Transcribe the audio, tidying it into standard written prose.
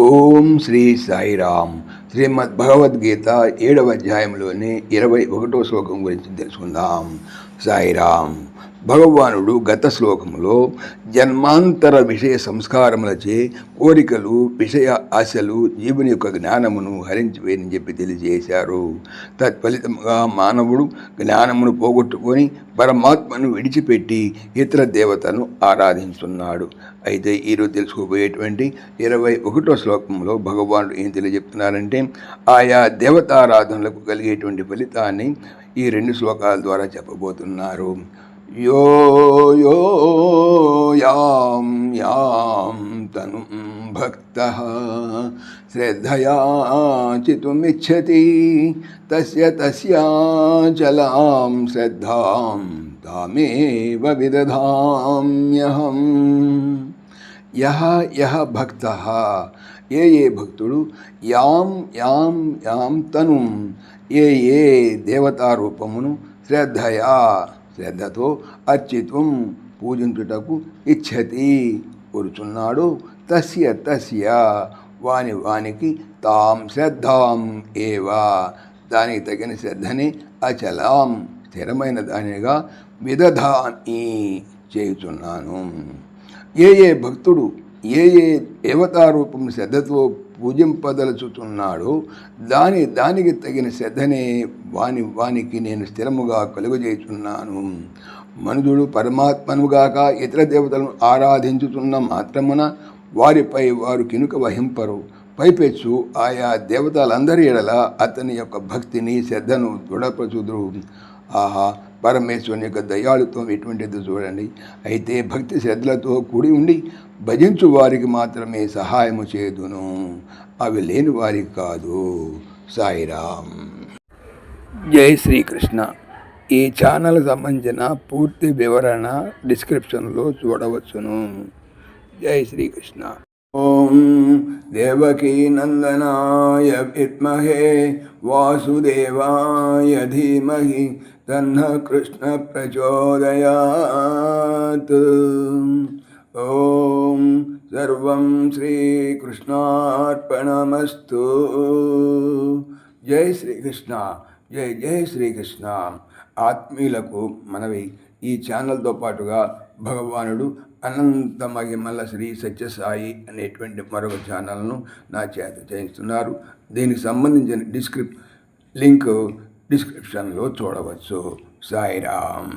ఓం శ్రీ సాయిరామ్. శ్రీమద్ భగవద్గీత 7వ అధ్యాయంలోని 21వ శ్లోకం గురించి తెలుసుకుందాం. సాయిరామ్. భగవానుడు గత శ్లోకములో జన్మాంతర విషయ సంస్కారములచే కోరికలు, విషయ ఆశలు జీవుని యొక్క జ్ఞానమును హరించివేయని చెప్పి తెలియజేశారు. తత్ఫలితముగా మానవుడు జ్ఞానమును పోగొట్టుకొని పరమాత్మను విడిచిపెట్టి ఇతర దేవతను ఆరాధించున్నాడు. అయితే ఈరోజు తెలుసుకోబోయేటువంటి 21వ శ్లోకంలో భగవానుడు ఏం తెలియజెప్తున్నారంటే, ఆయా దేవతారాధనలకు కలిగేటువంటి ఫలితాన్ని ఈ 2 శ్లోకాల ద్వారా చెప్పబోతున్నారు. యో యో యాం యాం తనుం భక్తః శ్రద్ధయా చితుమిచ్చతి తస్యాచలాం శ్రద్ధాం తామేవ విదధామ్యహం. యహ భక్తః, ఏ భక్తుడు, యాం యాం యాం తనుం, ఏ దేవతారూపమును, శ్రద్ధతో అర్చితం పూజించుటకు ఇచ్చతి కోరుచున్నాడు, తస్య వానికి తాం శ్రద్ధాం ఏవా దానికి తగిన శ్రద్ధని అచలాం స్థిరమైన దానిగా విదధామి చేయుచున్నాను. ఏ భక్తుడు ఏ దేవతారూపం శ్రద్ధతో పూజింపదలుచుతున్నాడో దానికి తగిన శ్రద్ధనే వానికి నేను స్థిరముగా కలుగజేయుచున్నాను. మనుజుడు పరమాత్మనుగాక ఇతర దేవతలను ఆరాధించుతున్న మాత్రమున వారిపై వారు కినుక వహింపరు. పైపెచ్చు ఆయా దేవతలందరి ఎడల అతని యొక్క భక్తిని, శ్రద్ధను దృఢపరచుదురు. ఆహా, పరమేశ్వరుని యొక్క దయాళుత్వం ఎటువంటిదో చూడండి. అయితే భక్తి శ్రద్ధలతో కూడి ఉండి భజించు వారికి మాత్రమే సహాయము చేదును, అవి లేని వారికి కాదు. సాయిరామ్. జై శ్రీకృష్ణ. ఈ ఛానల్ సంబంధించిన పూర్తి వివరణ డిస్క్రిప్షన్లో చూడవచ్చును. జై శ్రీకృష్ణ. ఓం దేవకీ నందనాయ విద్మహే వాసుదేవాయ ధీమహి తన్నః కృష్ణ ప్రచోదయాత్. ఓం సర్వం శ్రీకృష్ణార్పణమస్తు. జై శ్రీకృష్ణ. జై శ్రీకృష్ణ. ఆత్మీయులకు మనవి, ఈ ఛానల్తో పాటుగా భగవానుడు అనంత మహిమల శ్రీ సత్యసాయి అనేటువంటి మరొక ఛానల్ను నా చేత చేయిస్తున్నారు. దీనికి సంబంధించిన లింక్ డిస్క్రిప్షన్లో చూడవచ్చు. సాయిరామ్.